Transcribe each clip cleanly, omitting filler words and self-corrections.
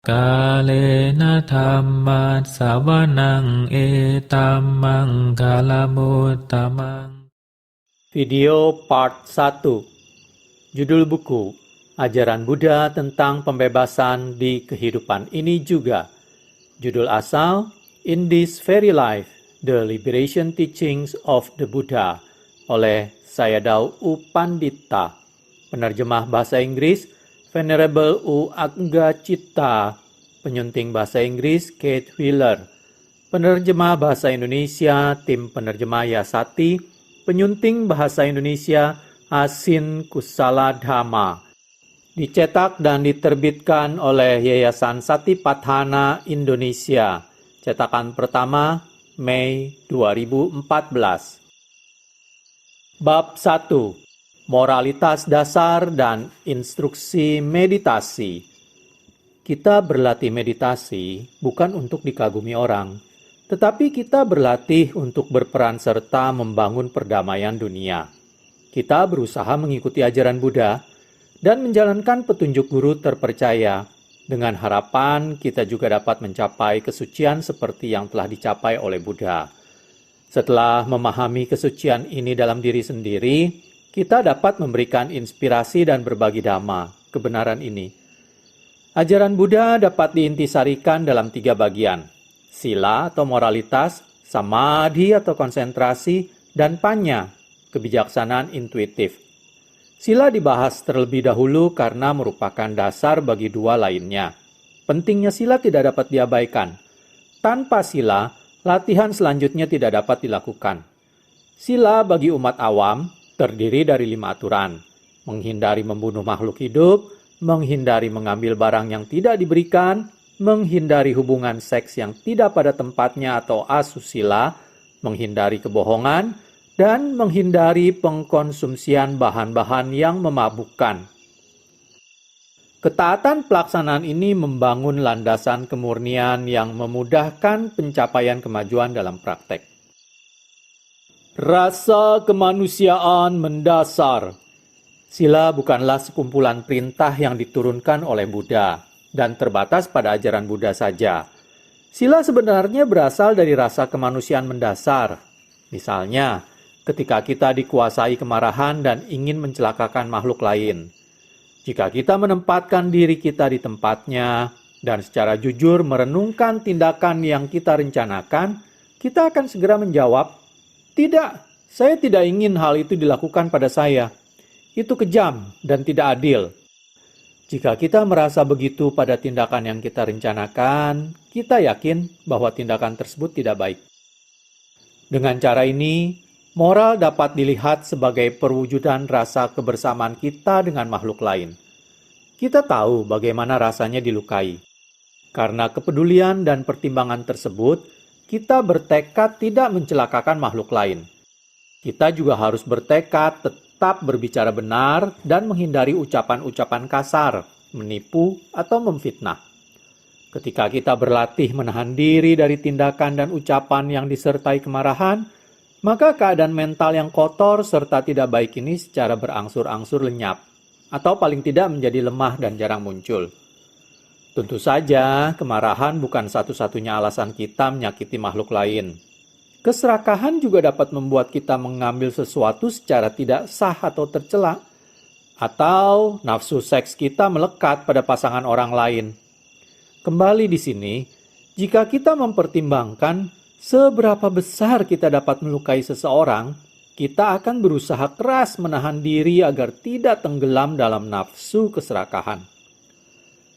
Kalena dhammat sawanang etamang kalamutamang. Video Part 1. Judul buku, Ajaran Buddha tentang Pembebasan di Kehidupan Ini Juga. Judul asal, In This Very Life, The Liberation Teachings of the Buddha, oleh Sayadaw U. Pandita. Penerjemah bahasa Inggris, Venerable U. Agga Citta. Penyunting bahasa Inggris, Kate Wheeler. Penerjemah bahasa Indonesia, Tim Penerjemah Yasati. Penyunting bahasa Indonesia, Asin Kusala Dhamma. Dicetak dan diterbitkan oleh Yayasan Satipatthana Indonesia. Cetakan pertama, Mei 2014. Bab 1. Moralitas dasar dan instruksi meditasi. Kita berlatih meditasi bukan untuk dikagumi orang, tetapi kita berlatih untuk berperan serta membangun perdamaian dunia. Kita berusaha mengikuti ajaran Buddha dan menjalankan petunjuk guru terpercaya, dengan harapan kita juga dapat mencapai kesucian seperti yang telah dicapai oleh Buddha. Setelah memahami kesucian ini dalam diri sendiri, kita dapat memberikan inspirasi dan berbagi dhamma, kebenaran ini. Ajaran Buddha dapat diintisarikan dalam 3 bagian: sila atau moralitas, samadhi atau konsentrasi, dan panya, kebijaksanaan intuitif. Sila dibahas terlebih dahulu karena merupakan dasar bagi 2 lainnya. Pentingnya sila tidak dapat diabaikan. Tanpa sila, latihan selanjutnya tidak dapat dilakukan. Sila bagi umat awam terdiri dari 5 aturan: menghindari membunuh makhluk hidup, menghindari mengambil barang yang tidak diberikan, menghindari hubungan seks yang tidak pada tempatnya atau asusila, menghindari kebohongan, dan menghindari pengkonsumsian bahan-bahan yang memabukkan. Ketaatan pelaksanaan ini membangun landasan kemurnian yang memudahkan pencapaian kemajuan dalam praktek. Rasa kemanusiaan mendasar. Sila bukanlah sekumpulan perintah yang diturunkan oleh Buddha dan terbatas pada ajaran Buddha saja. Sila sebenarnya berasal dari rasa kemanusiaan mendasar. Misalnya, ketika kita dikuasai kemarahan dan ingin mencelakakan makhluk lain. Jika kita menempatkan diri kita di tempatnya dan secara jujur merenungkan tindakan yang kita rencanakan, kita akan segera menjawab, "Tidak, saya tidak ingin hal itu dilakukan pada saya. Itu kejam dan tidak adil." Jika kita merasa begitu pada tindakan yang kita rencanakan, kita yakin bahwa tindakan tersebut tidak baik. Dengan cara ini, moral dapat dilihat sebagai perwujudan rasa kebersamaan kita dengan makhluk lain. Kita tahu bagaimana rasanya dilukai. Karena kepedulian dan pertimbangan tersebut, kita bertekad tidak mencelakakan makhluk lain. Kita juga harus bertekad tetap berbicara benar dan menghindari ucapan-ucapan kasar, menipu, atau memfitnah. Ketika kita berlatih menahan diri dari tindakan dan ucapan yang disertai kemarahan, maka keadaan mental yang kotor serta tidak baik ini secara berangsur-angsur lenyap, atau paling tidak menjadi lemah dan jarang muncul. Tentu saja, kemarahan bukan satu-satunya alasan kita menyakiti makhluk lain. Keserakahan juga dapat membuat kita mengambil sesuatu secara tidak sah atau tercela, atau nafsu seks kita melekat pada pasangan orang lain. Kembali di sini, jika kita mempertimbangkan seberapa besar kita dapat melukai seseorang, kita akan berusaha keras menahan diri agar tidak tenggelam dalam nafsu keserakahan.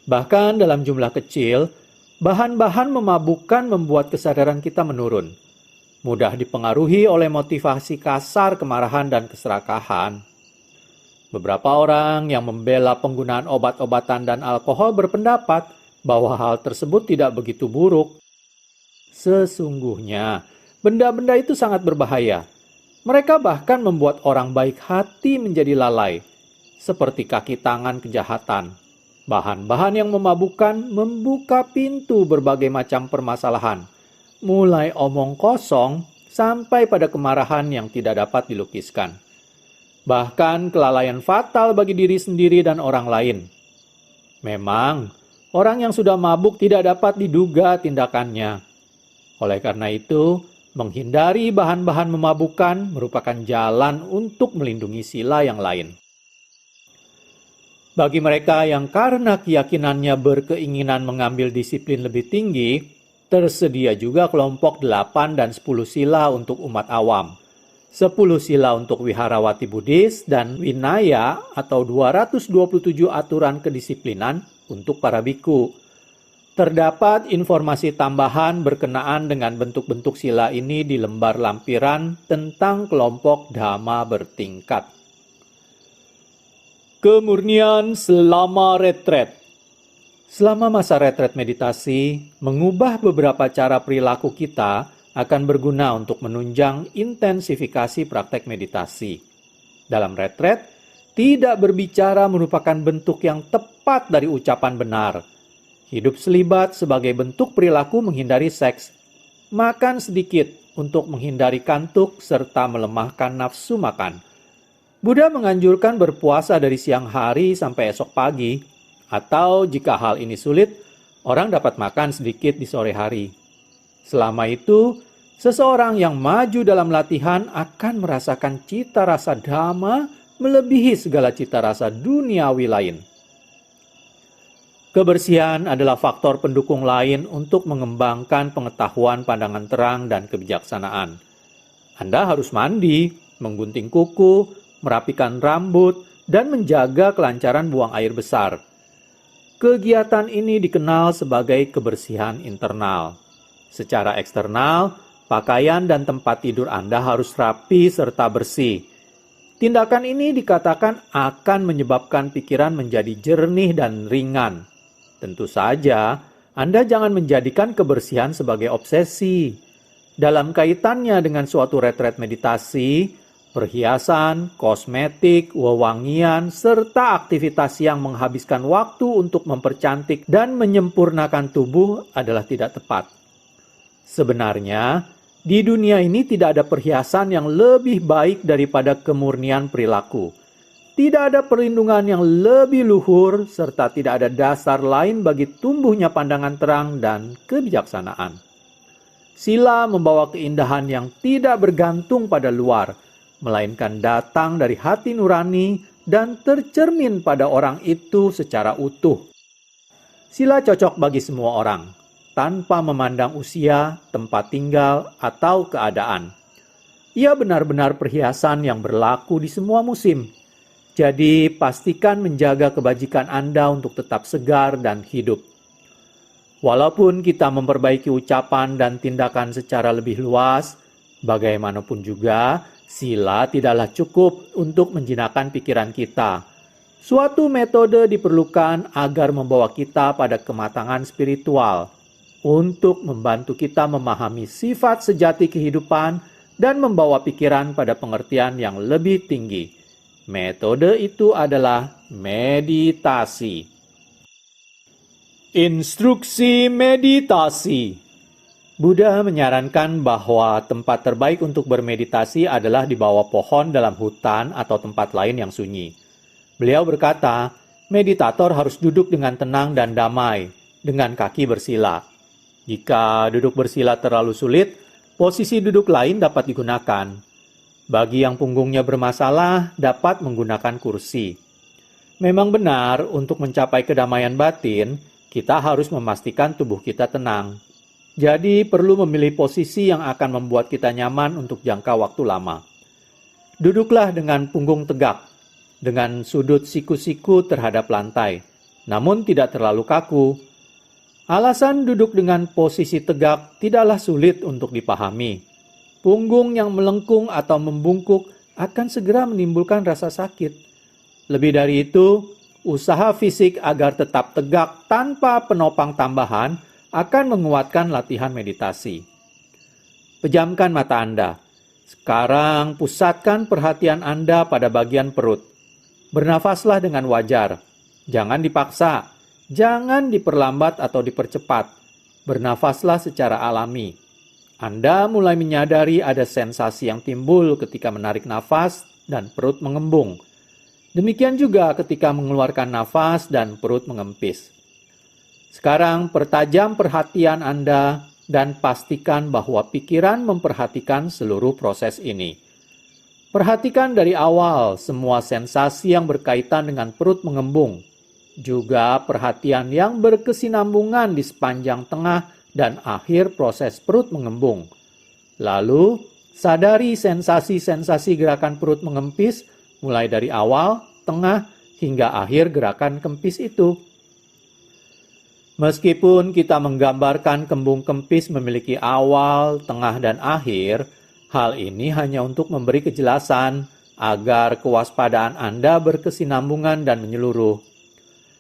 Bahkan dalam jumlah kecil, bahan-bahan memabukkan membuat kesadaran kita menurun. Mudah dipengaruhi oleh motivasi kasar, kemarahan, dan keserakahan. Beberapa orang yang membela penggunaan obat-obatan dan alkohol berpendapat bahwa hal tersebut tidak begitu buruk. Sesungguhnya, benda-benda itu sangat berbahaya. Mereka bahkan membuat orang baik hati menjadi lalai, seperti kaki tangan kejahatan. Bahan-bahan yang memabukkan membuka pintu berbagai macam permasalahan, mulai omong kosong sampai pada kemarahan yang tidak dapat dilukiskan. Bahkan kelalaian fatal bagi diri sendiri dan orang lain. Memang, Orang yang sudah mabuk tidak dapat diduga tindakannya. Oleh karena itu, menghindari bahan-bahan memabukkan merupakan jalan untuk melindungi sila yang lain. Bagi mereka yang karena keyakinannya berkeinginan mengambil disiplin lebih tinggi, tersedia juga kelompok 8 dan 10 sila untuk umat awam. 10 sila untuk wiharawati Buddhis dan Vinaya atau 227 aturan kedisiplinan untuk para biku. Terdapat informasi tambahan berkenaan dengan bentuk-bentuk sila ini di lembar lampiran tentang kelompok dhamma bertingkat. Kemurnian selama retret. Selama masa retret meditasi, mengubah beberapa cara perilaku kita akan berguna untuk menunjang intensifikasi praktek meditasi. Dalam retret, tidak berbicara merupakan bentuk yang tepat dari ucapan benar. Hidup selibat sebagai bentuk perilaku menghindari seks. Makan sedikit untuk menghindari kantuk serta melemahkan nafsu makan. Buddha menganjurkan berpuasa dari siang hari sampai esok pagi, atau jika hal ini sulit, orang dapat makan sedikit di sore hari. Selama itu, seseorang yang maju dalam latihan akan merasakan cita rasa dhamma melebihi segala cita rasa duniawi lain. Kebersihan adalah faktor pendukung lain untuk mengembangkan pengetahuan pandangan terang dan kebijaksanaan. Anda harus mandi, menggunting kuku, merapikan rambut, dan menjaga kelancaran buang air besar. Kegiatan ini dikenal sebagai kebersihan internal. Secara eksternal, pakaian dan tempat tidur Anda harus rapi serta bersih. Tindakan ini dikatakan akan menyebabkan pikiran menjadi jernih dan ringan. Tentu saja, Anda jangan menjadikan kebersihan sebagai obsesi. Dalam kaitannya dengan suatu retret meditasi, perhiasan, kosmetik, wewangian, serta aktivitas yang menghabiskan waktu untuk mempercantik dan menyempurnakan tubuh adalah tidak tepat. Sebenarnya, di dunia ini tidak ada perhiasan yang lebih baik daripada kemurnian perilaku. Tidak ada perlindungan yang lebih luhur, serta tidak ada dasar lain bagi tumbuhnya pandangan terang dan kebijaksanaan. Sila membawa keindahan yang tidak bergantung pada luar, melainkan datang dari hati nurani dan tercermin pada orang itu secara utuh. Sila cocok bagi semua orang, tanpa memandang usia, tempat tinggal, atau keadaan. Ia benar-benar perhiasan yang berlaku di semua musim. Jadi, pastikan menjaga kebajikan Anda untuk tetap segar dan hidup. Walaupun kita memperbaiki ucapan dan tindakan secara lebih luas, bagaimanapun juga, sila tidaklah cukup untuk menjinakkan pikiran kita. Suatu metode diperlukan agar membawa kita pada kematangan spiritual, untuk membantu kita memahami sifat sejati kehidupan dan membawa pikiran pada pengertian yang lebih tinggi. Metode itu adalah meditasi. Instruksi meditasi. Buddha menyarankan bahwa tempat terbaik untuk bermeditasi adalah di bawah pohon dalam hutan atau tempat lain yang sunyi. Beliau berkata, meditator harus duduk dengan tenang dan damai, dengan kaki bersila. Jika duduk bersila terlalu sulit, posisi duduk lain dapat digunakan. Bagi yang punggungnya bermasalah, dapat menggunakan kursi. Memang benar, untuk mencapai kedamaian batin, kita harus memastikan tubuh kita tenang. Jadi perlu memilih posisi yang akan membuat kita nyaman untuk jangka waktu lama. Duduklah dengan punggung tegak, dengan sudut siku-siku terhadap lantai, namun tidak terlalu kaku. Alasan duduk dengan posisi tegak tidaklah sulit untuk dipahami. Punggung yang melengkung atau membungkuk akan segera menimbulkan rasa sakit. Lebih dari itu, usaha fisik agar tetap tegak tanpa penopang tambahan akan menguatkan latihan meditasi. Pejamkan mata Anda. Sekarang pusatkan perhatian Anda pada bagian perut. Bernafaslah dengan wajar. Jangan dipaksa. Jangan diperlambat atau dipercepat. Bernafaslah secara alami. Anda mulai menyadari ada sensasi yang timbul ketika menarik nafas dan perut mengembung. Demikian juga ketika mengeluarkan nafas dan perut mengempis. Sekarang pertajam perhatian Anda dan pastikan bahwa pikiran memperhatikan seluruh proses ini. Perhatikan dari awal semua sensasi yang berkaitan dengan perut mengembung, juga perhatian yang berkesinambungan di sepanjang tengah dan akhir proses perut mengembung. Lalu, sadari sensasi-sensasi gerakan perut mengempis mulai dari awal, tengah, hingga akhir gerakan kempis itu. Meskipun kita menggambarkan kembung kempis memiliki awal, tengah, dan akhir, hal ini hanya untuk memberi kejelasan agar kewaspadaan Anda berkesinambungan dan menyeluruh.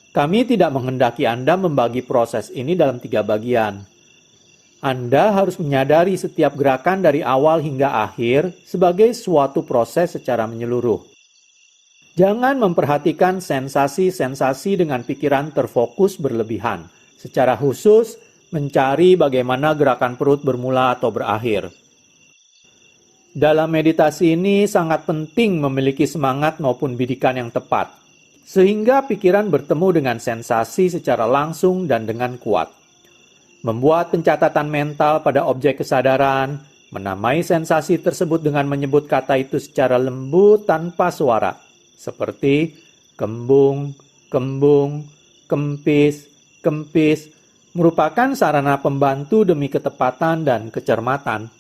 Kami tidak menghendaki Anda membagi proses ini dalam 3 bagian. Anda harus menyadari setiap gerakan dari awal hingga akhir sebagai suatu proses secara menyeluruh. Jangan memperhatikan sensasi-sensasi dengan pikiran terfokus berlebihan. Secara khusus, mencari bagaimana gerakan perut bermula atau berakhir. Dalam meditasi ini sangat penting memiliki semangat maupun bidikan yang tepat, sehingga pikiran bertemu dengan sensasi secara langsung dan dengan kuat. Membuat pencatatan mental pada objek kesadaran, menamai sensasi tersebut dengan menyebut kata itu secara lembut tanpa suara, seperti kembung, kembung, kempis, kempis, merupakan sarana pembantu demi ketepatan dan kecermatan.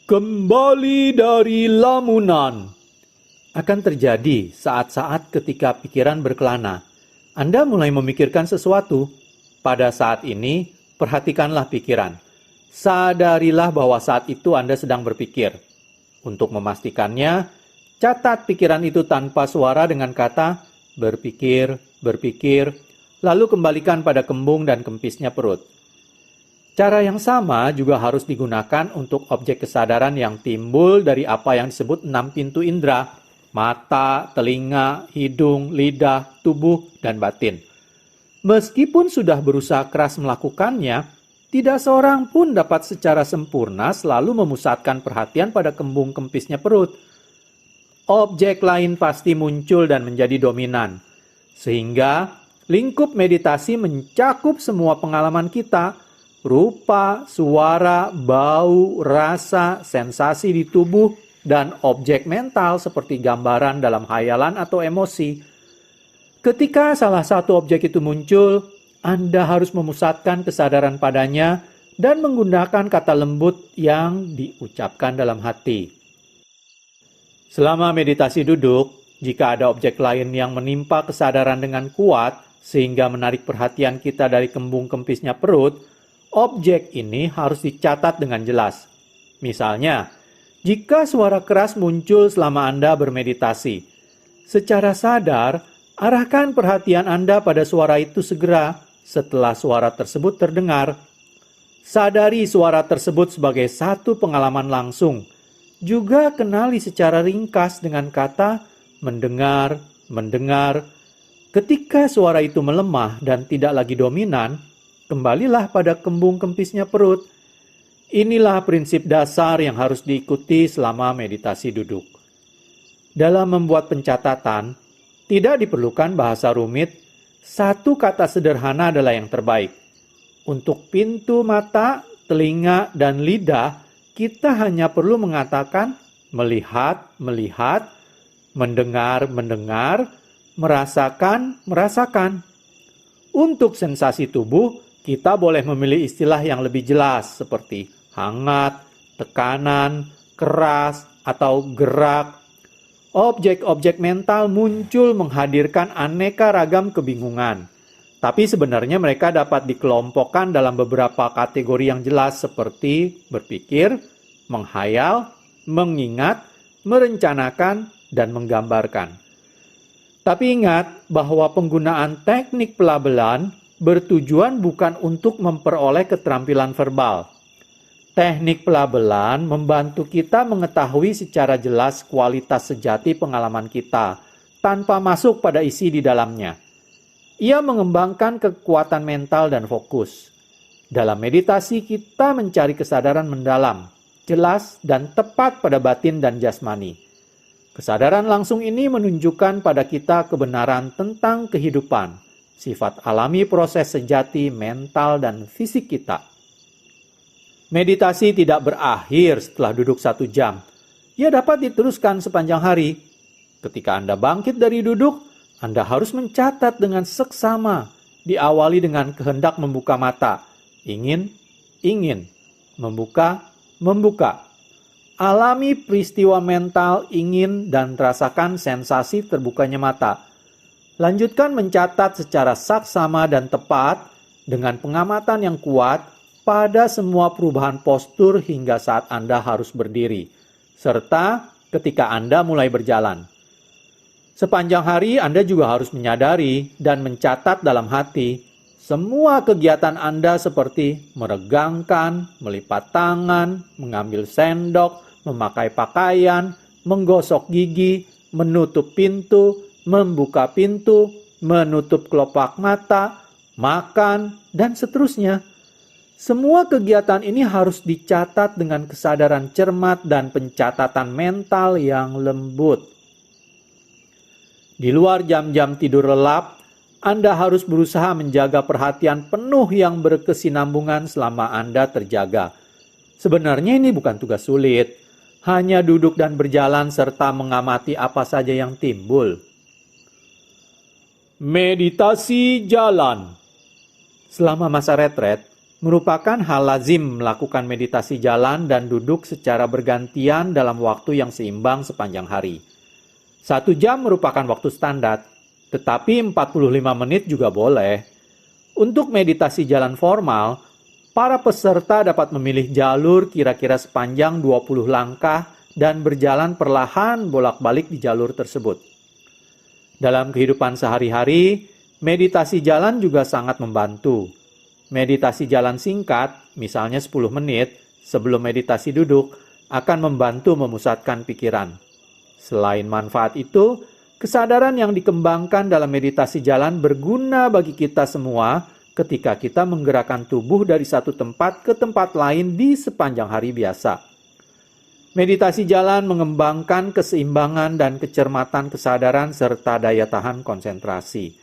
Kembali dari lamunan. Akan terjadi saat-saat ketika pikiran berkelana. Anda mulai memikirkan sesuatu. Pada saat ini, perhatikanlah pikiran. Sadarilah bahwa saat itu Anda sedang berpikir. Untuk memastikannya, catat pikiran itu tanpa suara dengan kata berpikir, berpikir, lalu kembalikan pada kembung dan kempisnya perut. Cara yang sama juga harus digunakan untuk objek kesadaran yang timbul dari apa yang disebut 6 pintu indera, mata, telinga, hidung, lidah, tubuh, dan batin. Meskipun sudah berusaha keras melakukannya, tidak seorang pun dapat secara sempurna selalu memusatkan perhatian pada kembung kempisnya perut. Objek lain pasti muncul dan menjadi dominan, sehingga lingkup meditasi mencakup semua pengalaman kita, rupa, suara, bau, rasa, sensasi di tubuh, dan objek mental seperti gambaran dalam hayalan atau emosi. Ketika salah satu objek itu muncul, Anda harus memusatkan kesadaran padanya dan menggunakan kata lembut yang diucapkan dalam hati. Selama meditasi duduk, jika ada objek lain yang menimpa kesadaran dengan kuat sehingga menarik perhatian kita dari kembung kempisnya perut, objek ini harus dicatat dengan jelas. Misalnya, jika suara keras muncul selama Anda bermeditasi, secara sadar, arahkan perhatian Anda pada suara itu segera setelah suara tersebut terdengar. Sadari suara tersebut sebagai satu pengalaman langsung. Juga kenali secara ringkas dengan kata mendengar, mendengar. Ketika suara itu melemah dan tidak lagi dominan, kembalilah pada kembung kempisnya perut. Inilah prinsip dasar yang harus diikuti selama meditasi duduk. Dalam membuat pencatatan, tidak diperlukan bahasa rumit, satu kata sederhana adalah yang terbaik. Untuk pintu mata, telinga, dan lidah, kita hanya perlu mengatakan melihat, melihat, mendengar, mendengar, merasakan, merasakan. Untuk sensasi tubuh, kita boleh memilih istilah yang lebih jelas seperti hangat, tekanan, keras, atau gerak. Objek-objek mental muncul menghadirkan aneka ragam kebingungan. Tapi sebenarnya mereka dapat dikelompokkan dalam beberapa kategori yang jelas seperti berpikir, menghayal, mengingat, merencanakan, dan menggambarkan. Tapi ingat bahwa penggunaan teknik pelabelan bertujuan bukan untuk memperoleh keterampilan verbal. Teknik pelabelan membantu kita mengetahui secara jelas kualitas sejati pengalaman kita tanpa masuk pada isi di dalamnya. Ia mengembangkan kekuatan mental dan fokus. Dalam meditasi, kita mencari kesadaran mendalam, jelas, dan tepat pada batin dan jasmani. Kesadaran langsung ini menunjukkan pada kita kebenaran tentang kehidupan, sifat alami proses sejati mental dan fisik kita. Meditasi tidak berakhir setelah duduk 1 jam. Ia dapat diteruskan sepanjang hari. Ketika Anda bangkit dari duduk, Anda harus mencatat dengan seksama, diawali dengan kehendak membuka mata. Ingin, membuka. Alami peristiwa mental ingin dan rasakan sensasi terbukanya mata. Lanjutkan mencatat secara saksama dan tepat dengan pengamatan yang kuat pada semua perubahan postur hingga saat Anda harus berdiri, serta ketika Anda mulai berjalan. Sepanjang hari Anda juga harus menyadari dan mencatat dalam hati semua kegiatan Anda seperti meregangkan, melipat tangan, mengambil sendok, memakai pakaian, menggosok gigi, menutup pintu, membuka pintu, menutup kelopak mata, makan, dan seterusnya. Semua kegiatan ini harus dicatat dengan kesadaran cermat dan pencatatan mental yang lembut. Di luar jam-jam tidur lelap, Anda harus berusaha menjaga perhatian penuh yang berkesinambungan selama Anda terjaga. Sebenarnya ini bukan tugas sulit, hanya duduk dan berjalan serta mengamati apa saja yang timbul. Meditasi jalan. Selama masa retret, merupakan hal lazim melakukan meditasi jalan dan duduk secara bergantian dalam waktu yang seimbang sepanjang hari. 1 jam merupakan waktu standar, tetapi 45 menit juga boleh. Untuk meditasi jalan formal, para peserta dapat memilih jalur kira-kira sepanjang 20 langkah dan berjalan perlahan bolak-balik di jalur tersebut. Dalam kehidupan sehari-hari, meditasi jalan juga sangat membantu. Meditasi jalan singkat, misalnya 10 menit sebelum meditasi duduk, akan membantu memusatkan pikiran. Selain manfaat itu, kesadaran yang dikembangkan dalam meditasi jalan berguna bagi kita semua ketika kita menggerakkan tubuh dari satu tempat ke tempat lain di sepanjang hari biasa. Meditasi jalan mengembangkan keseimbangan dan kecermatan kesadaran serta daya tahan konsentrasi.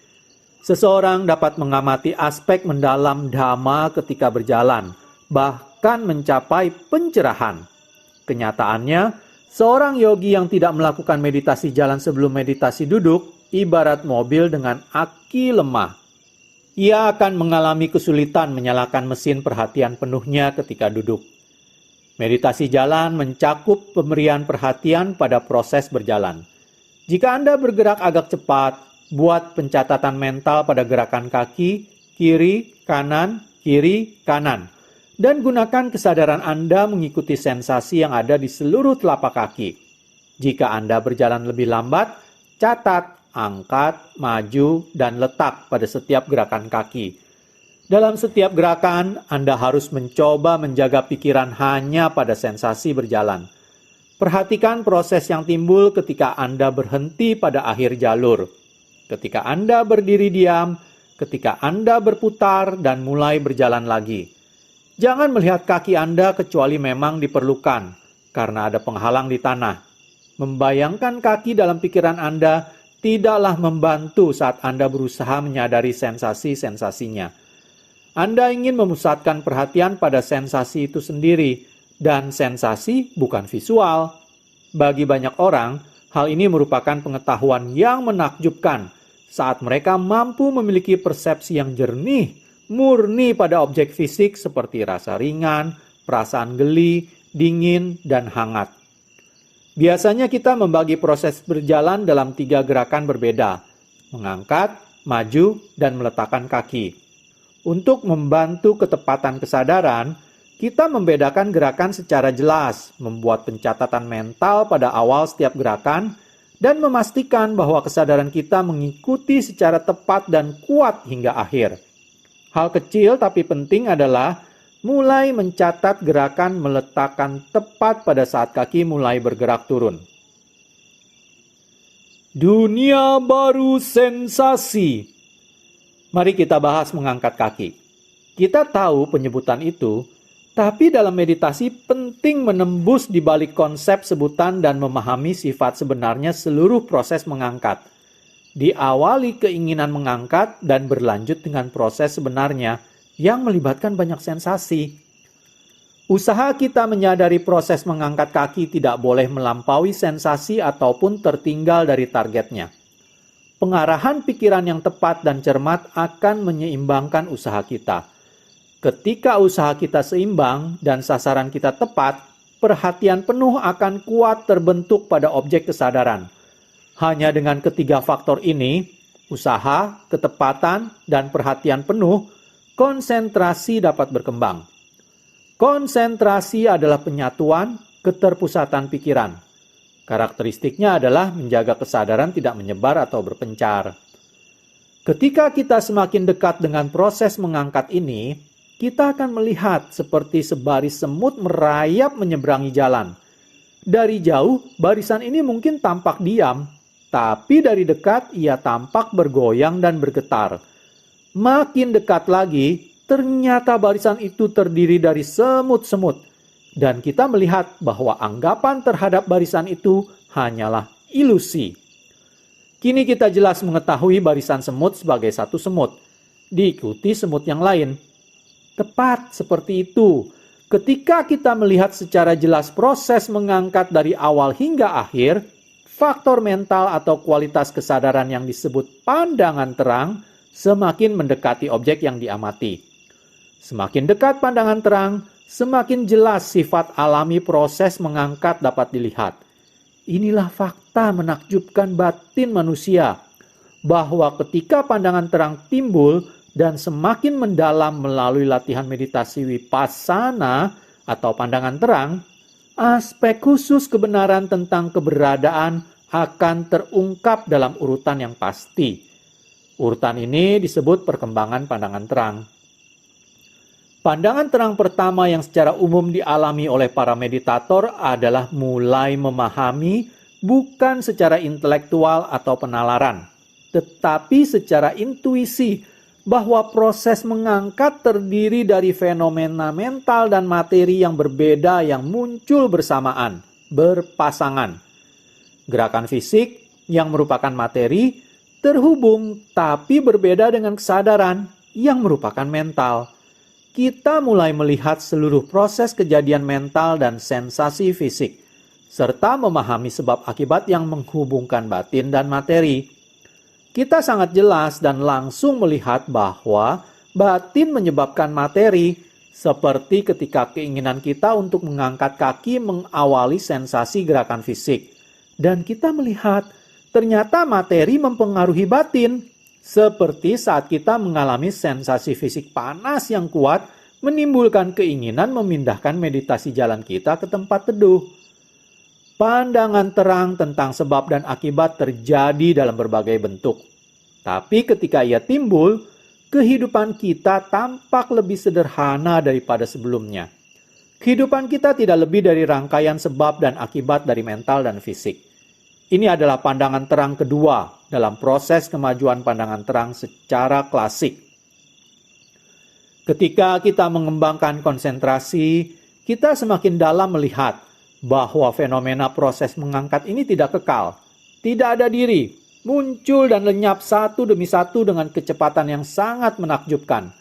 Seseorang dapat mengamati aspek mendalam dhamma ketika berjalan, bahkan mencapai pencerahan. Kenyataannya, seorang yogi yang tidak melakukan meditasi jalan sebelum meditasi duduk, ibarat mobil dengan aki lemah. Ia akan mengalami kesulitan menyalakan mesin perhatian penuhnya ketika duduk. Meditasi jalan mencakup pemberian perhatian pada proses berjalan. Jika Anda bergerak agak cepat, buat pencatatan mental pada gerakan kaki, kiri, kanan, dan gunakan kesadaran Anda mengikuti sensasi yang ada di seluruh telapak kaki. Jika Anda berjalan lebih lambat, catat, angkat, maju, dan letak pada setiap gerakan kaki. Dalam setiap gerakan, Anda harus mencoba menjaga pikiran hanya pada sensasi berjalan. Perhatikan proses yang timbul ketika Anda berhenti pada akhir jalur. Ketika Anda berdiri diam, ketika Anda berputar dan mulai berjalan lagi. Jangan melihat kaki Anda kecuali memang diperlukan, karena ada penghalang di tanah. Membayangkan kaki dalam pikiran Anda tidaklah membantu saat Anda berusaha menyadari sensasi-sensasinya. Anda ingin memusatkan perhatian pada sensasi itu sendiri, dan sensasi bukan visual. Bagi banyak orang, hal ini merupakan pengetahuan yang menakjubkan saat mereka mampu memiliki persepsi yang jernih, murni pada objek fisik seperti rasa ringan, perasaan geli, dingin, dan hangat. Biasanya kita membagi proses berjalan dalam 3 gerakan berbeda: mengangkat, maju, dan meletakkan kaki. Untuk membantu ketepatan kesadaran, kita membedakan gerakan secara jelas, membuat pencatatan mental pada awal setiap gerakan, dan memastikan bahwa kesadaran kita mengikuti secara tepat dan kuat hingga akhir. Hal kecil tapi penting adalah mulai mencatat gerakan meletakkan tepat pada saat kaki mulai bergerak turun. Dunia baru sensasi. Mari kita bahas mengangkat kaki. Kita tahu penyebutan itu, tapi dalam meditasi penting menembus di balik konsep sebutan dan memahami sifat sebenarnya seluruh proses mengangkat. diawali keinginan mengangkat dan berlanjut dengan proses sebenarnya yang melibatkan banyak sensasi. Usaha kita menyadari proses mengangkat kaki tidak boleh melampaui sensasi ataupun tertinggal dari targetnya. Pengarahan pikiran yang tepat dan cermat akan menyeimbangkan usaha kita. Ketika usaha kita seimbang dan sasaran kita tepat, perhatian penuh akan kuat terbentuk pada objek kesadaran. Hanya dengan ketiga faktor ini, usaha, ketepatan, dan perhatian penuh, konsentrasi dapat berkembang. Konsentrasi adalah penyatuan, keterpusatan pikiran. Karakteristiknya adalah menjaga kesadaran tidak menyebar atau berpencar. Ketika kita semakin dekat dengan proses mengangkat ini, kita akan melihat seperti sebaris semut merayap menyeberangi jalan. Dari jauh, barisan ini mungkin tampak diam, tapi dari dekat ia tampak bergoyang dan bergetar. Makin dekat lagi, ternyata barisan itu terdiri dari semut-semut. Dan kita melihat bahwa anggapan terhadap barisan itu hanyalah ilusi. Kini kita jelas mengetahui barisan semut sebagai satu semut, diikuti semut yang lain. Tepat seperti itu. Ketika kita melihat secara jelas proses mengangkat dari awal hingga akhir, faktor mental atau kualitas kesadaran yang disebut pandangan terang semakin mendekati objek yang diamati. Semakin dekat pandangan terang, semakin jelas sifat alami proses mengangkat dapat dilihat. Inilah fakta menakjubkan batin manusia, bahwa ketika pandangan terang timbul dan semakin mendalam melalui latihan meditasi vipassana atau pandangan terang, aspek khusus kebenaran tentang keberadaan akan terungkap dalam urutan yang pasti. Urutan ini disebut perkembangan pandangan terang. Pandangan terang pertama yang secara umum dialami oleh para meditator adalah mulai memahami bukan secara intelektual atau penalaran, tetapi secara intuisi bahwa proses mengangkat terdiri dari fenomena mental dan materi yang berbeda yang muncul bersamaan, berpasangan. Gerakan fisik yang merupakan materi terhubung tapi berbeda dengan kesadaran yang merupakan mental. Kita mulai melihat seluruh proses kejadian mental dan sensasi fisik, serta memahami sebab akibat yang menghubungkan batin dan materi. Kita sangat jelas dan langsung melihat bahwa batin menyebabkan materi, seperti ketika keinginan kita untuk mengangkat kaki mengawali sensasi gerakan fisik. Dan kita melihat ternyata materi mempengaruhi batin, seperti saat kita mengalami sensasi fisik panas yang kuat menimbulkan keinginan memindahkan meditasi jalan kita ke tempat teduh. Pandangan terang tentang sebab dan akibat terjadi dalam berbagai bentuk. Tapi ketika ia timbul, kehidupan kita tampak lebih sederhana daripada sebelumnya. Kehidupan kita tidak lebih dari rangkaian sebab dan akibat dari mental dan fisik. Ini adalah pandangan terang kedua dalam proses kemajuan pandangan terang secara klasik. Ketika kita mengembangkan konsentrasi, kita semakin dalam melihat bahwa fenomena proses mengangkat ini tidak kekal, tidak ada diri, muncul dan lenyap satu demi satu dengan kecepatan yang sangat menakjubkan.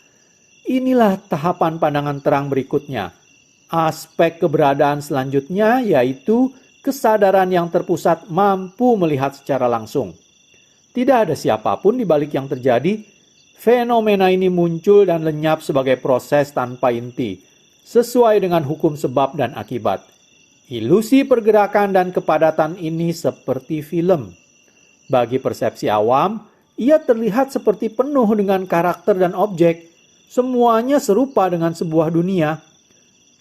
Inilah tahapan pandangan terang berikutnya. Aspek keberadaan selanjutnya yaitu kesadaran yang terpusat mampu melihat secara langsung. Tidak ada siapapun di balik yang terjadi. Fenomena ini muncul dan lenyap sebagai proses tanpa inti, sesuai dengan hukum sebab dan akibat. Ilusi pergerakan dan kepadatan ini seperti film. Bagi persepsi awam, ia terlihat seperti penuh dengan karakter dan objek. Semuanya serupa dengan sebuah dunia.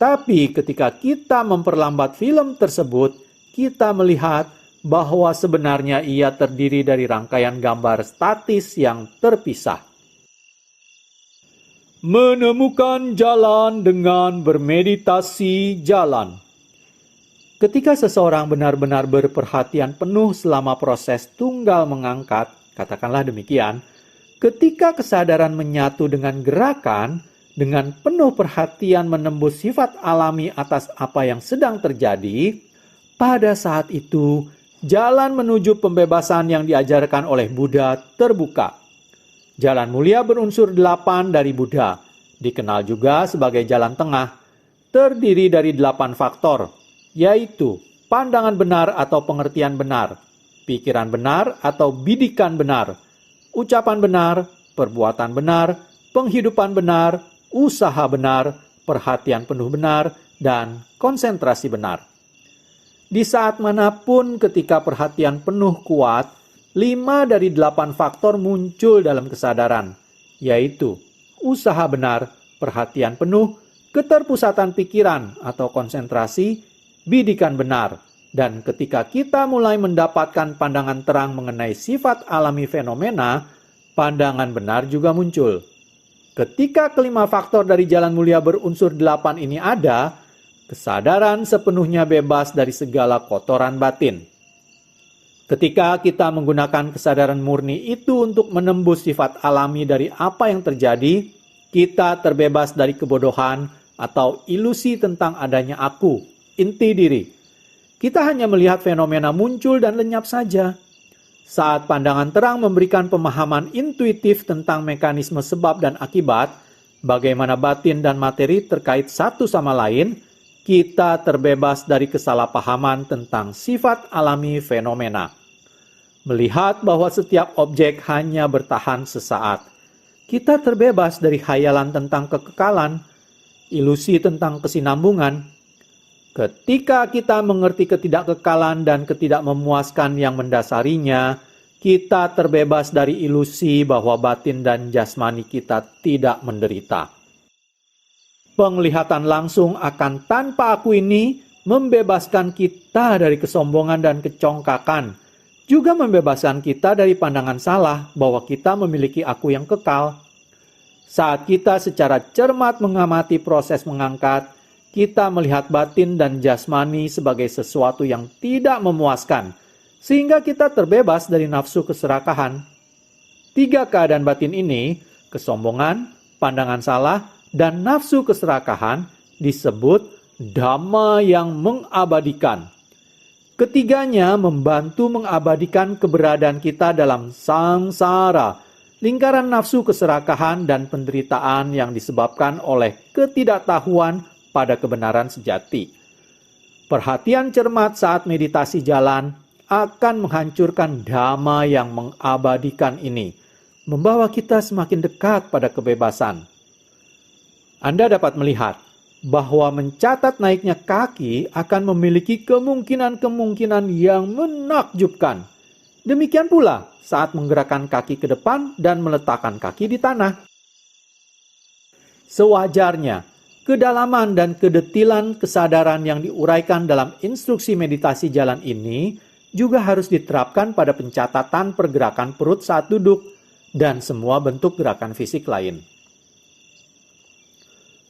Tapi ketika kita memperlambat film tersebut, kita melihat bahwa sebenarnya ia terdiri dari rangkaian gambar statis yang terpisah. Menemukan jalan dengan bermeditasi jalan. Ketika seseorang benar-benar berperhatian penuh selama proses tunggal mengangkat, katakanlah demikian, ketika kesadaran menyatu dengan gerakan, dengan penuh perhatian menembus sifat alami atas apa yang sedang terjadi, pada saat itu jalan menuju pembebasan yang diajarkan oleh Buddha terbuka. Jalan mulia berunsur 8 dari Buddha, dikenal juga sebagai jalan tengah, terdiri dari 8 faktor, yaitu pandangan benar atau pengertian benar, pikiran benar atau bidikan benar, ucapan benar, perbuatan benar, penghidupan benar, usaha benar, perhatian penuh benar, dan konsentrasi benar. Di saat manapun ketika perhatian penuh kuat, 5 dari 8 faktor muncul dalam kesadaran, yaitu usaha benar, perhatian penuh, keterpusatan pikiran atau konsentrasi, bidikan benar. Dan ketika kita mulai mendapatkan pandangan terang mengenai sifat alami fenomena, pandangan benar juga muncul. Ketika kelima faktor dari jalan mulia berunsur 8 ini ada, kesadaran sepenuhnya bebas dari segala kotoran batin. Ketika kita menggunakan kesadaran murni itu untuk menembus sifat alami dari apa yang terjadi, kita terbebas dari kebodohan atau ilusi tentang adanya aku, inti diri. Kita hanya melihat fenomena muncul dan lenyap saja. Saat pandangan terang memberikan pemahaman intuitif tentang mekanisme sebab dan akibat, bagaimana batin dan materi terkait satu sama lain, kita terbebas dari kesalahpahaman tentang sifat alami fenomena. Melihat bahwa setiap objek hanya bertahan sesaat, kita terbebas dari khayalan tentang kekekalan, ilusi tentang kesinambungan. Ketika kita mengerti ketidakkekalan dan ketidakmemuaskan yang mendasarinya, kita terbebas dari ilusi bahwa batin dan jasmani kita tidak menderita. Penglihatan langsung akan tanpa aku ini membebaskan kita dari kesombongan dan kecongkakan, juga membebaskan kita dari pandangan salah bahwa kita memiliki aku yang kekal. Saat kita secara cermat mengamati proses mengangkat, kita melihat batin dan jasmani sebagai sesuatu yang tidak memuaskan, sehingga kita terbebas dari nafsu keserakahan. 3 keadaan batin ini, kesombongan, pandangan salah, dan nafsu keserakahan, disebut dhamma yang mengabadikan. Ketiganya membantu mengabadikan keberadaan kita dalam sangsara, lingkaran nafsu keserakahan dan penderitaan yang disebabkan oleh ketidaktahuan pada kebenaran sejati. Perhatian cermat saat meditasi jalan akan menghancurkan dhamma yang mengabadikan ini, membawa kita semakin dekat pada kebebasan. Anda dapat melihat bahwa mencatat naiknya kaki akan memiliki kemungkinan-kemungkinan yang menakjubkan. Demikian pula saat menggerakkan kaki ke depan dan meletakkan kaki di tanah. Sewajarnya, kedalaman dan kedetilan kesadaran yang diuraikan dalam instruksi meditasi jalan ini juga harus diterapkan pada pencatatan pergerakan perut saat duduk dan semua bentuk gerakan fisik lain.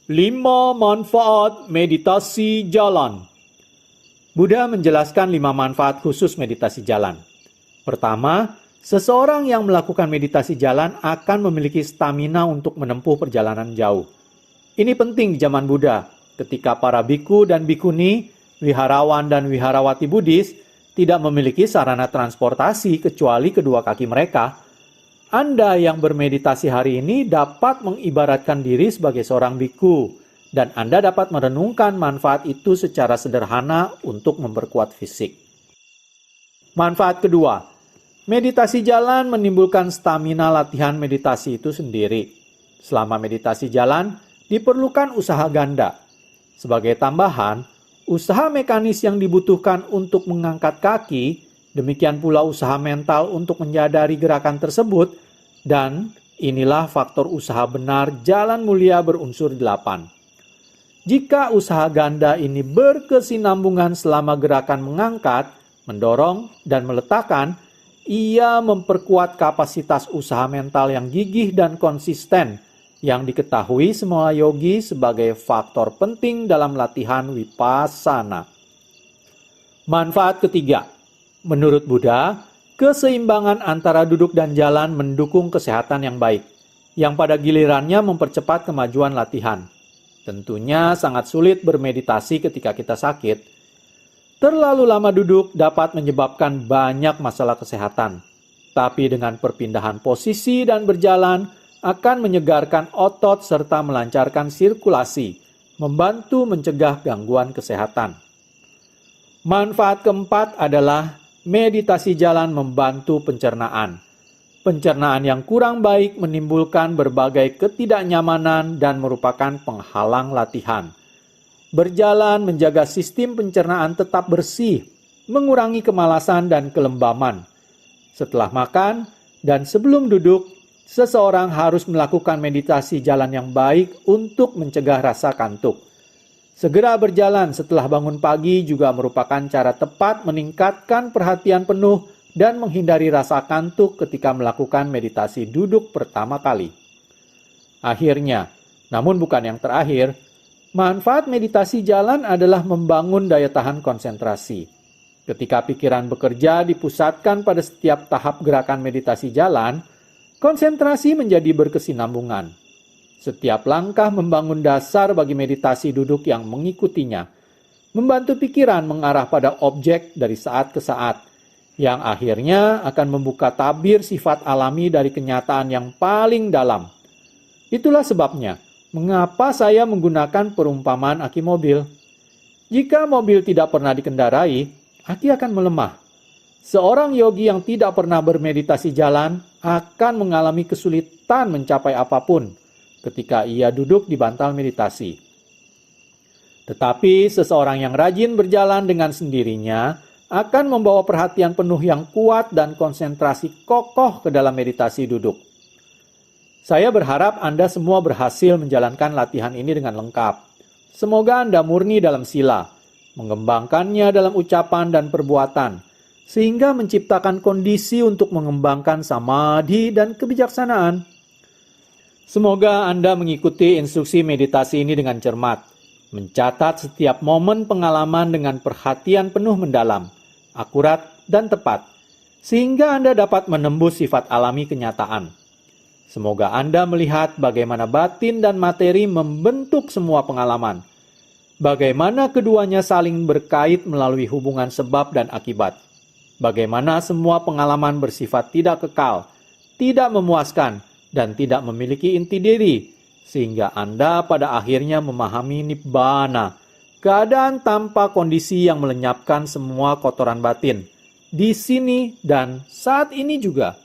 5 manfaat meditasi jalan. Buddha menjelaskan 5 manfaat khusus meditasi jalan. Pertama, seseorang yang melakukan meditasi jalan akan memiliki stamina untuk menempuh perjalanan jauh. Ini penting di zaman Buddha, ketika para biku dan bikuni, wiharawan dan wiharawati Buddhis tidak memiliki sarana transportasi kecuali kedua kaki mereka. Anda yang bermeditasi hari ini dapat mengibaratkan diri sebagai seorang biku, dan Anda dapat merenungkan manfaat itu secara sederhana untuk memperkuat fisik. Manfaat kedua, meditasi jalan menimbulkan stamina latihan meditasi itu sendiri. Selama meditasi jalan, diperlukan usaha ganda. Sebagai tambahan, usaha mekanis yang dibutuhkan untuk mengangkat kaki, demikian pula usaha mental untuk menyadari gerakan tersebut, dan inilah faktor usaha benar jalan mulia berunsur 8. Jika usaha ganda ini berkesinambungan selama gerakan mengangkat, mendorong, dan meletakkan, ia memperkuat kapasitas usaha mental yang gigih dan konsisten, yang diketahui semua yogi sebagai faktor penting dalam latihan vipassana. Manfaat ketiga, menurut Buddha, keseimbangan antara duduk dan jalan mendukung kesehatan yang baik, yang pada gilirannya mempercepat kemajuan latihan. Tentunya sangat sulit bermeditasi ketika kita sakit. Terlalu lama duduk dapat menyebabkan banyak masalah kesehatan. Tapi dengan perpindahan posisi dan berjalan akan menyegarkan otot serta melancarkan sirkulasi, membantu mencegah gangguan kesehatan. Manfaat keempat adalah meditasi jalan membantu pencernaan. Pencernaan yang kurang baik menimbulkan berbagai ketidaknyamanan dan merupakan penghalang latihan. Berjalan menjaga sistem pencernaan tetap bersih, mengurangi kemalasan dan kelembaman. Setelah makan dan sebelum duduk, seseorang harus melakukan meditasi jalan yang baik untuk mencegah rasa kantuk. Segera berjalan setelah bangun pagi juga merupakan cara tepat meningkatkan perhatian penuh dan menghindari rasa kantuk ketika melakukan meditasi duduk pertama kali. Akhirnya, namun bukan yang terakhir, manfaat meditasi jalan adalah membangun daya tahan konsentrasi. Ketika pikiran bekerja dipusatkan pada setiap tahap gerakan meditasi jalan, konsentrasi menjadi berkesinambungan. Setiap langkah membangun dasar bagi meditasi duduk yang mengikutinya, membantu pikiran mengarah pada objek dari saat ke saat, yang akhirnya akan membuka tabir sifat alami dari kenyataan yang paling dalam. Itulah sebabnya, mengapa saya menggunakan perumpamaan aki mobil. Jika mobil tidak pernah dikendarai, aki akan melemah. Seorang yogi yang tidak pernah bermeditasi jalan akan mengalami kesulitan mencapai apapun ketika ia duduk di bantal meditasi. Tetapi seseorang yang rajin berjalan dengan sendirinya akan membawa perhatian penuh yang kuat dan konsentrasi kokoh ke dalam meditasi duduk. Saya berharap Anda semua berhasil menjalankan latihan ini dengan lengkap. Semoga Anda murni dalam sila, mengembangkannya dalam ucapan dan perbuatan, sehingga menciptakan kondisi untuk mengembangkan samadhi dan kebijaksanaan. Semoga Anda mengikuti instruksi meditasi ini dengan cermat, mencatat setiap momen pengalaman dengan perhatian penuh mendalam, akurat dan tepat, sehingga Anda dapat menembus sifat alami kenyataan. Semoga Anda melihat bagaimana batin dan materi membentuk semua pengalaman, bagaimana keduanya saling berkait melalui hubungan sebab dan akibat, bagaimana semua pengalaman bersifat tidak kekal, tidak memuaskan, dan tidak memiliki inti diri, sehingga Anda pada akhirnya memahami nibbana, keadaan tanpa kondisi yang melenyapkan semua kotoran batin, di sini dan saat ini juga.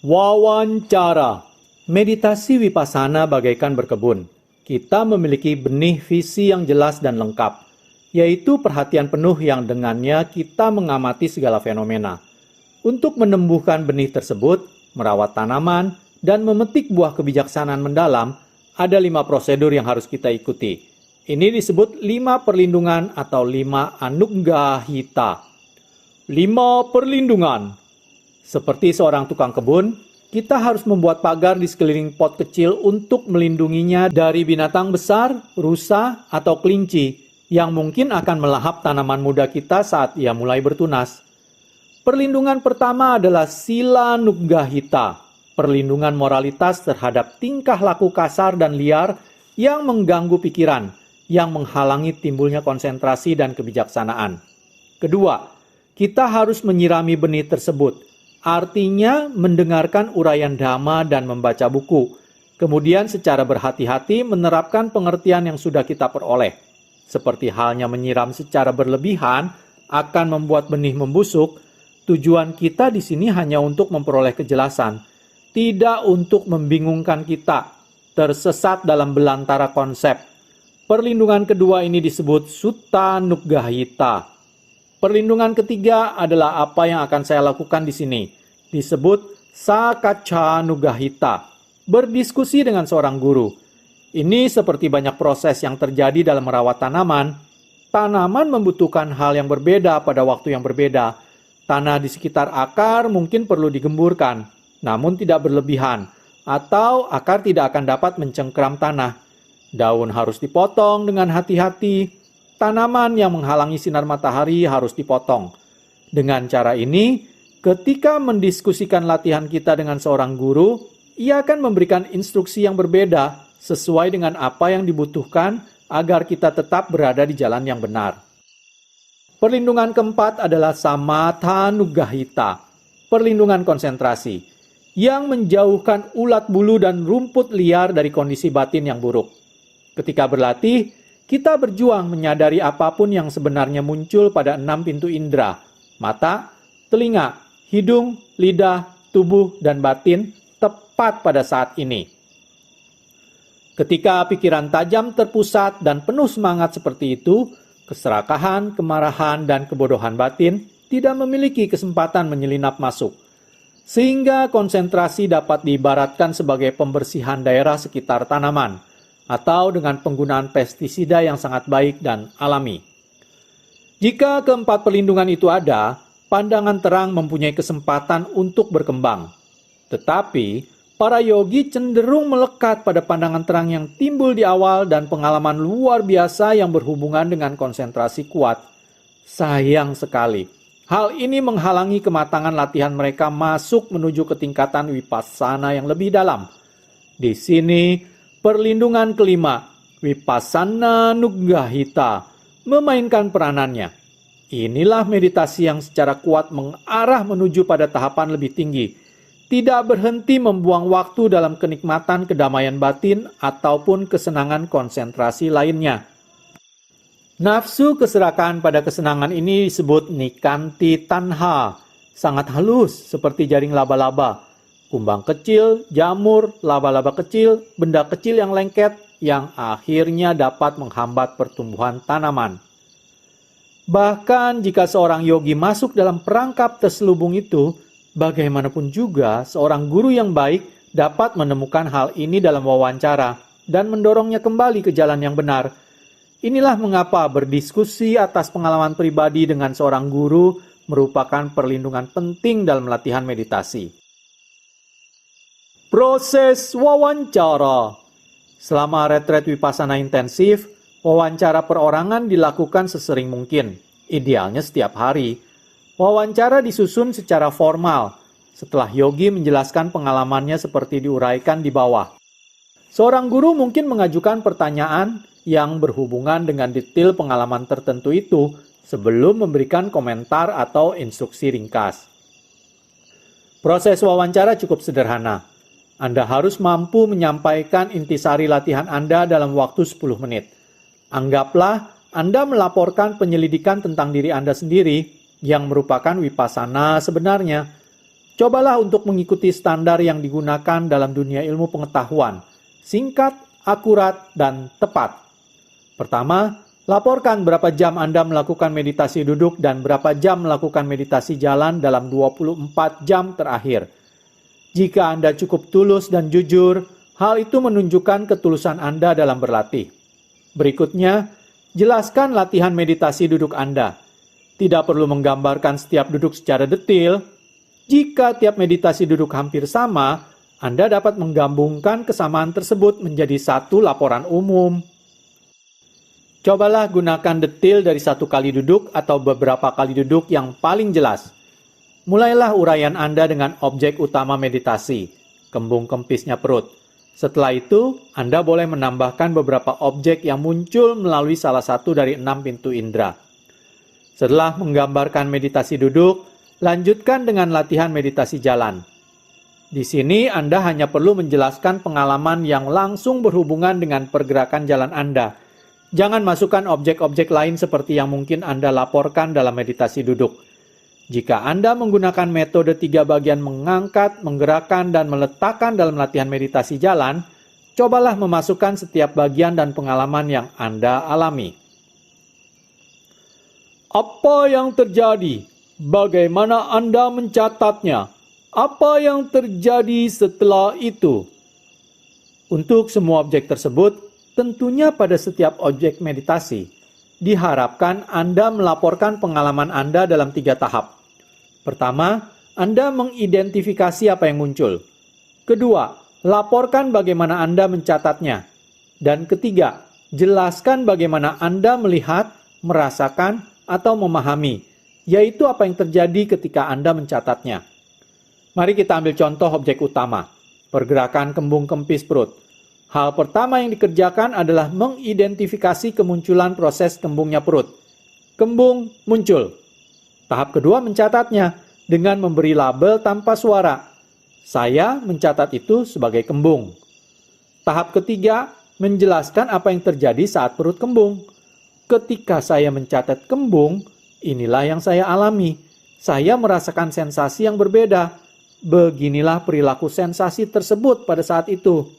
Wawancara. Meditasi Vipassana bagaikan berkebun. Kita memiliki benih visi yang jelas dan lengkap, yaitu perhatian penuh yang dengannya kita mengamati segala fenomena. Untuk menumbuhkan benih tersebut, merawat tanaman, dan memetik buah kebijaksanaan mendalam, ada 5 prosedur yang harus kita ikuti. Ini disebut 5 perlindungan atau 5 anuggahita. 5 perlindungan. Seperti seorang tukang kebun, kita harus membuat pagar di sekeliling pot kecil untuk melindunginya dari binatang besar, rusa, atau kelinci yang mungkin akan melahap tanaman muda kita saat ia mulai bertunas. Perlindungan pertama adalah sila nuggahita, perlindungan moralitas terhadap tingkah laku kasar dan liar yang mengganggu pikiran, yang menghalangi timbulnya konsentrasi dan kebijaksanaan. Kedua, kita harus menyirami benih tersebut, artinya mendengarkan uraian dhamma dan membaca buku, kemudian secara berhati-hati menerapkan pengertian yang sudah kita peroleh. Seperti halnya menyiram secara berlebihan akan membuat benih membusuk. Tujuan kita di sini hanya untuk memperoleh kejelasan, tidak untuk membingungkan kita, tersesat dalam belantara konsep. Perlindungan kedua ini disebut sutta nuggahita. Perlindungan ketiga adalah apa yang akan saya lakukan di sini, disebut sakacca nuggahita, berdiskusi dengan seorang guru. Ini seperti banyak proses yang terjadi dalam merawat tanaman. Tanaman membutuhkan hal yang berbeda pada waktu yang berbeda. Tanah di sekitar akar mungkin perlu digemburkan, namun tidak berlebihan, atau akar tidak akan dapat mencengkeram tanah. Daun harus dipotong dengan hati-hati. Tanaman yang menghalangi sinar matahari harus dipotong. Dengan cara ini, ketika mendiskusikan latihan kita dengan seorang guru, ia akan memberikan instruksi yang berbeda sesuai dengan apa yang dibutuhkan agar kita tetap berada di jalan yang benar. Perlindungan keempat adalah samatha nuggahita, perlindungan konsentrasi, yang menjauhkan ulat bulu dan rumput liar dari kondisi batin yang buruk. Ketika berlatih, kita berjuang menyadari apapun yang sebenarnya muncul pada 6 pintu indera, mata, telinga, hidung, lidah, tubuh, dan batin tepat pada saat ini. Ketika pikiran tajam terpusat dan penuh semangat seperti itu, keserakahan, kemarahan, dan kebodohan batin tidak memiliki kesempatan menyelinap masuk. Sehingga konsentrasi dapat diibaratkan sebagai pembersihan daerah sekitar tanaman, atau dengan penggunaan pestisida yang sangat baik dan alami. Jika keempat perlindungan itu ada, pandangan terang mempunyai kesempatan untuk berkembang. Tetapi, para yogi cenderung melekat pada pandangan terang yang timbul di awal dan pengalaman luar biasa yang berhubungan dengan konsentrasi kuat. Sayang sekali, hal ini menghalangi kematangan latihan mereka masuk menuju ke tingkatan vipassana yang lebih dalam. Di sini, perlindungan kelima, vipassana nuggahita, memainkan peranannya. Inilah meditasi yang secara kuat mengarah menuju pada tahapan lebih tinggi, tidak berhenti membuang waktu dalam kenikmatan kedamaian batin ataupun kesenangan konsentrasi lainnya. Nafsu keserakahan pada kesenangan ini disebut nikanti tanha, sangat halus seperti jaring laba-laba, kumbang kecil, jamur, laba-laba kecil, benda kecil yang lengket yang akhirnya dapat menghambat pertumbuhan tanaman. Bahkan jika seorang yogi masuk dalam perangkap terselubung itu, bagaimanapun juga seorang guru yang baik dapat menemukan hal ini dalam wawancara dan mendorongnya kembali ke jalan yang benar. Inilah mengapa berdiskusi atas pengalaman pribadi dengan seorang guru merupakan perlindungan penting dalam latihan meditasi. Proses wawancara. Selama retret vipassana intensif, wawancara perorangan dilakukan sesering mungkin, idealnya setiap hari. Wawancara disusun secara formal, setelah yogi menjelaskan pengalamannya seperti diuraikan di bawah. Seorang guru mungkin mengajukan pertanyaan yang berhubungan dengan detail pengalaman tertentu itu sebelum memberikan komentar atau instruksi ringkas. Proses wawancara cukup sederhana. Anda harus mampu menyampaikan intisari latihan Anda dalam waktu 10 menit. Anggaplah Anda melaporkan penyelidikan tentang diri Anda sendiri yang merupakan vipassana sebenarnya. Cobalah untuk mengikuti standar yang digunakan dalam dunia ilmu pengetahuan. Singkat, akurat, dan tepat. Pertama, laporkan berapa jam Anda melakukan meditasi duduk dan berapa jam melakukan meditasi jalan dalam 24 jam terakhir. Jika Anda cukup tulus dan jujur, hal itu menunjukkan ketulusan Anda dalam berlatih. Berikutnya, jelaskan latihan meditasi duduk Anda. Tidak perlu menggambarkan setiap duduk secara detail. Jika tiap meditasi duduk hampir sama, Anda dapat menggabungkan kesamaan tersebut menjadi satu laporan umum. Cobalah gunakan detail dari satu kali duduk atau beberapa kali duduk yang paling jelas. Mulailah uraian Anda dengan objek utama meditasi, kembung kempisnya perut. Setelah itu, Anda boleh menambahkan beberapa objek yang muncul melalui salah satu dari 6 pintu indera. Setelah menggambarkan meditasi duduk, lanjutkan dengan latihan meditasi jalan. Di sini Anda hanya perlu menjelaskan pengalaman yang langsung berhubungan dengan pergerakan jalan Anda. Jangan masukkan objek-objek lain seperti yang mungkin Anda laporkan dalam meditasi duduk. Jika Anda menggunakan metode 3 bagian mengangkat, menggerakkan, dan meletakkan dalam latihan meditasi jalan, cobalah memasukkan setiap bagian dan pengalaman yang Anda alami. Apa yang terjadi? Bagaimana Anda mencatatnya? Apa yang terjadi setelah itu? Untuk semua objek tersebut, tentunya pada setiap objek meditasi, diharapkan Anda melaporkan pengalaman Anda dalam 3 tahap. Pertama, Anda mengidentifikasi apa yang muncul. Kedua, laporkan bagaimana Anda mencatatnya. Dan ketiga, jelaskan bagaimana Anda melihat, merasakan, atau memahami, yaitu apa yang terjadi ketika Anda mencatatnya. Mari kita ambil contoh objek utama, pergerakan kembung kempis perut. Hal pertama yang dikerjakan adalah mengidentifikasi kemunculan proses kembungnya perut. kembung muncul. Tahap kedua mencatatnya dengan memberi label tanpa suara. Saya mencatat itu sebagai kembung. Tahap ketiga menjelaskan apa yang terjadi saat perut kembung. Ketika saya mencatat kembung, inilah yang saya alami. Saya merasakan sensasi yang berbeda. Beginilah perilaku sensasi tersebut pada saat itu.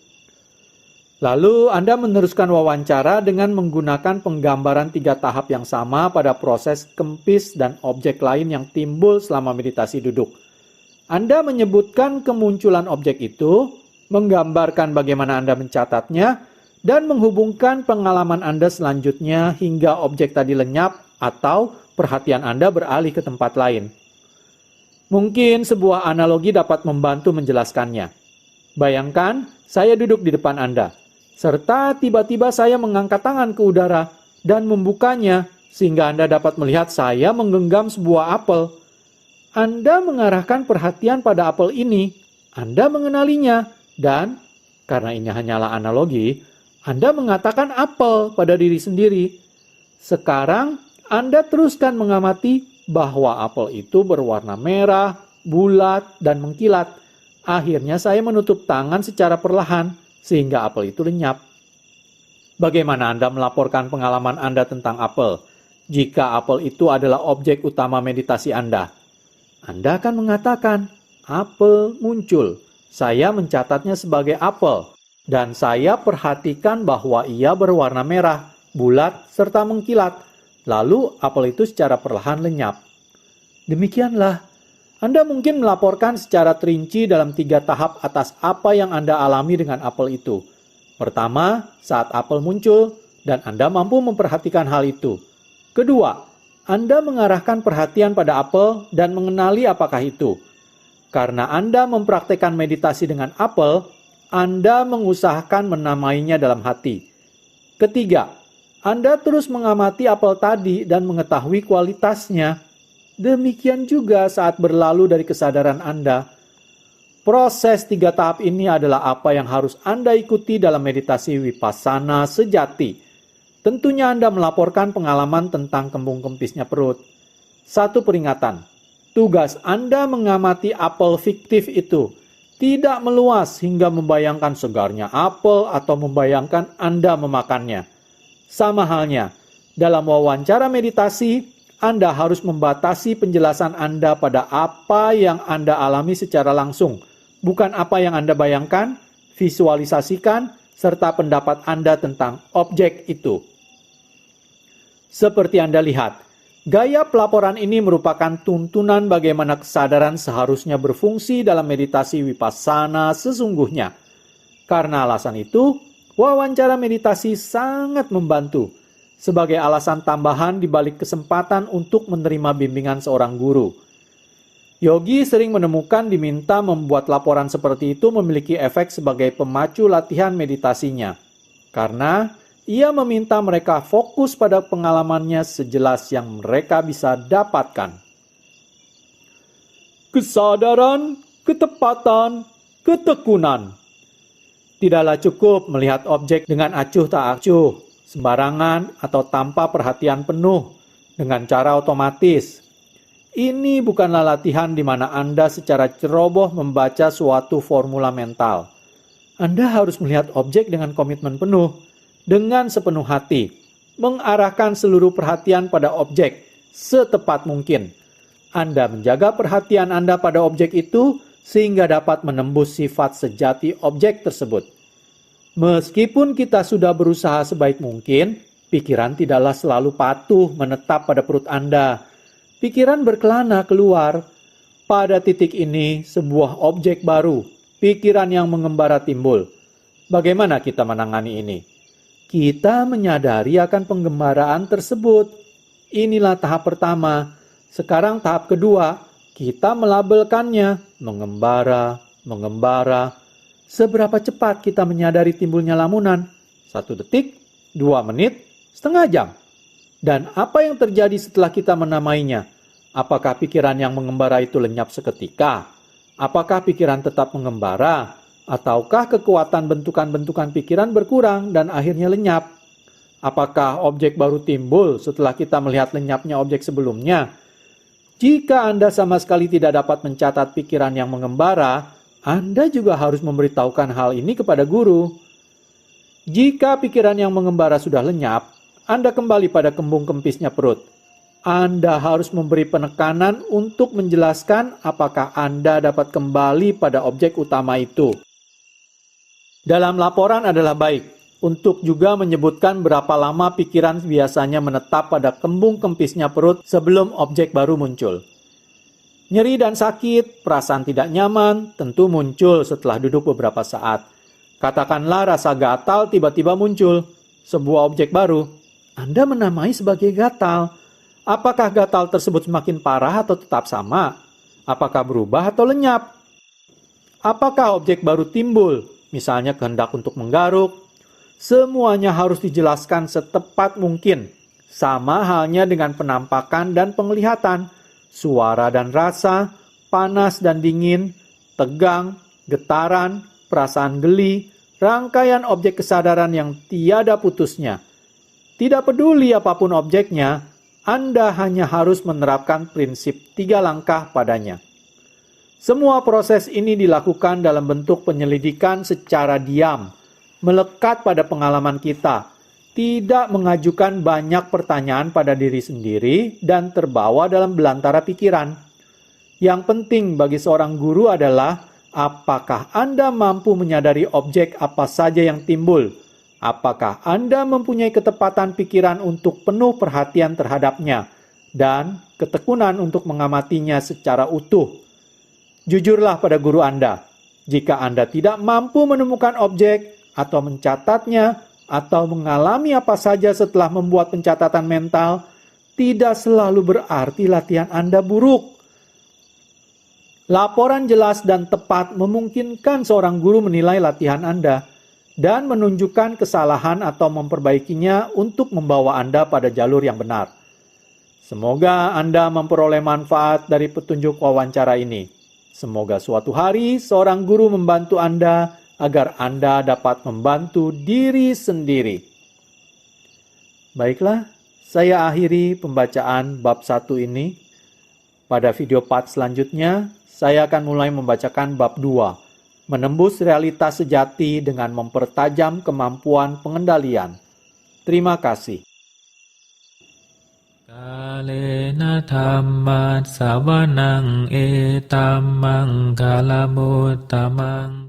Lalu Anda meneruskan wawancara dengan menggunakan penggambaran 3 tahap yang sama pada proses kempis dan objek lain yang timbul selama meditasi duduk. Anda menyebutkan kemunculan objek itu, menggambarkan bagaimana Anda mencatatnya, dan menghubungkan pengalaman Anda selanjutnya hingga objek tadi lenyap atau perhatian Anda beralih ke tempat lain. Mungkin sebuah analogi dapat membantu menjelaskannya. Bayangkan, saya duduk di depan Anda, serta tiba-tiba saya mengangkat tangan ke udara dan membukanya sehingga Anda dapat melihat saya menggenggam sebuah apel. Anda mengarahkan perhatian pada apel ini, Anda mengenalinya, dan karena ini hanyalah analogi, Anda mengatakan apel pada diri sendiri. Sekarang, Anda teruskan mengamati bahwa apel itu berwarna merah, bulat, dan mengkilat. Akhirnya saya menutup tangan secara perlahan, sehingga apel itu lenyap. Bagaimana Anda melaporkan pengalaman Anda tentang apel? Jika apel itu adalah objek utama meditasi Anda akan mengatakan, apel muncul. Saya mencatatnya sebagai apel, dan saya perhatikan bahwa ia berwarna merah, bulat, serta mengkilat. Lalu apel itu secara perlahan lenyap. Demikianlah, Anda mungkin melaporkan secara terinci dalam 3 tahap atas apa yang Anda alami dengan apel itu. Pertama, saat apel muncul, dan Anda mampu memperhatikan hal itu. Kedua, Anda mengarahkan perhatian pada apel dan mengenali apakah itu. Karena Anda mempraktekkan meditasi dengan apel, Anda mengusahakan menamainya dalam hati. Ketiga, Anda terus mengamati apel tadi dan mengetahui kualitasnya. Demikian juga saat berlalu dari kesadaran Anda. Proses 3 tahap ini adalah apa yang harus Anda ikuti dalam meditasi Vipassana sejati. Tentunya Anda melaporkan pengalaman tentang kembung kempisnya perut. Satu peringatan, tugas Anda mengamati apel fiktif itu tidak meluas hingga membayangkan segarnya apel atau membayangkan Anda memakannya. Sama halnya, dalam wawancara meditasi, Anda harus membatasi penjelasan Anda pada apa yang Anda alami secara langsung, bukan apa yang Anda bayangkan, visualisasikan, serta pendapat Anda tentang objek itu. Seperti Anda lihat, gaya pelaporan ini merupakan tuntunan bagaimana kesadaran seharusnya berfungsi dalam meditasi Vipassana sesungguhnya. Karena alasan itu, wawancara meditasi sangat membantu sebagai alasan tambahan di balik kesempatan untuk menerima bimbingan seorang guru. Yogi sering menemukan diminta membuat laporan seperti itu memiliki efek sebagai pemacu latihan meditasinya. Karena ia meminta mereka fokus pada pengalamannya sejelas yang mereka bisa dapatkan. Kesadaran, ketepatan, ketekunan. Tidaklah cukup melihat objek dengan acuh tak acuh, sembarangan atau tanpa perhatian penuh, dengan cara otomatis. Ini bukanlah latihan di mana Anda secara ceroboh membaca suatu formula mental. Anda harus melihat objek dengan komitmen penuh, dengan sepenuh hati, mengarahkan seluruh perhatian pada objek setepat mungkin. Anda menjaga perhatian Anda pada objek itu sehingga dapat menembus sifat sejati objek tersebut. Meskipun kita sudah berusaha sebaik mungkin, pikiran tidaklah selalu patuh menetap pada perut Anda. Pikiran berkelana keluar. Pada titik ini, sebuah objek baru, pikiran yang mengembara timbul. Bagaimana kita menangani ini? Kita menyadari akan penggembaraan tersebut. Inilah tahap pertama. Sekarang tahap kedua, kita melabelkannya, mengembara, mengembara. Seberapa cepat kita menyadari timbulnya lamunan? 1 detik, 2 menit, setengah jam. Dan apa yang terjadi setelah kita menamainya? Apakah pikiran yang mengembara itu lenyap seketika? Apakah pikiran tetap mengembara? Ataukah kekuatan bentukan-bentukan pikiran berkurang dan akhirnya lenyap? Apakah objek baru timbul setelah kita melihat lenyapnya objek sebelumnya? Jika Anda sama sekali tidak dapat mencatat pikiran yang mengembara, Anda juga harus memberitahukan hal ini kepada guru. Jika pikiran yang mengembara sudah lenyap, Anda kembali pada kembung kempisnya perut. Anda harus memberi penekanan untuk menjelaskan apakah Anda dapat kembali pada objek utama itu. Dalam laporan adalah baik untuk juga menyebutkan berapa lama pikiran biasanya menetap pada kembung kempisnya perut sebelum objek baru muncul. Nyeri dan sakit, perasaan tidak nyaman tentu muncul setelah duduk beberapa saat. Katakanlah rasa gatal tiba-tiba muncul, sebuah objek baru. Anda menamai sebagai gatal. Apakah gatal tersebut semakin parah atau tetap sama? Apakah berubah atau lenyap? Apakah objek baru timbul, misalnya kehendak untuk menggaruk? Semuanya harus dijelaskan setepat mungkin. Sama halnya dengan penampakan dan penglihatan, suara dan rasa, panas dan dingin, tegang, getaran, perasaan geli, rangkaian objek kesadaran yang tiada putusnya. Tidak peduli apapun objeknya, Anda hanya harus menerapkan prinsip 3 langkah padanya. Semua proses ini dilakukan dalam bentuk penyelidikan secara diam, melekat pada pengalaman kita, tidak mengajukan banyak pertanyaan pada diri sendiri dan terbawa dalam belantara pikiran. Yang penting bagi seorang guru adalah apakah Anda mampu menyadari objek apa saja yang timbul, apakah Anda mempunyai ketepatan pikiran untuk penuh perhatian terhadapnya, dan ketekunan untuk mengamatinya secara utuh. Jujurlah pada guru Anda. Jika Anda tidak mampu menemukan objek, atau mencatatnya, atau mengalami apa saja setelah membuat pencatatan mental, tidak selalu berarti latihan Anda buruk. Laporan jelas dan tepat memungkinkan seorang guru menilai latihan Anda dan menunjukkan kesalahan atau memperbaikinya untuk membawa Anda pada jalur yang benar. Semoga Anda memperoleh manfaat dari petunjuk wawancara ini. Semoga suatu hari seorang guru membantu Anda agar Anda dapat membantu diri sendiri. Baiklah, saya akhiri pembacaan bab 1 ini. Pada video part selanjutnya, saya akan mulai membacakan bab 2, menembus realitas sejati dengan mempertajam kemampuan pengendalian. Terima kasih. Kalena dhamma savanang etamang kalamutamang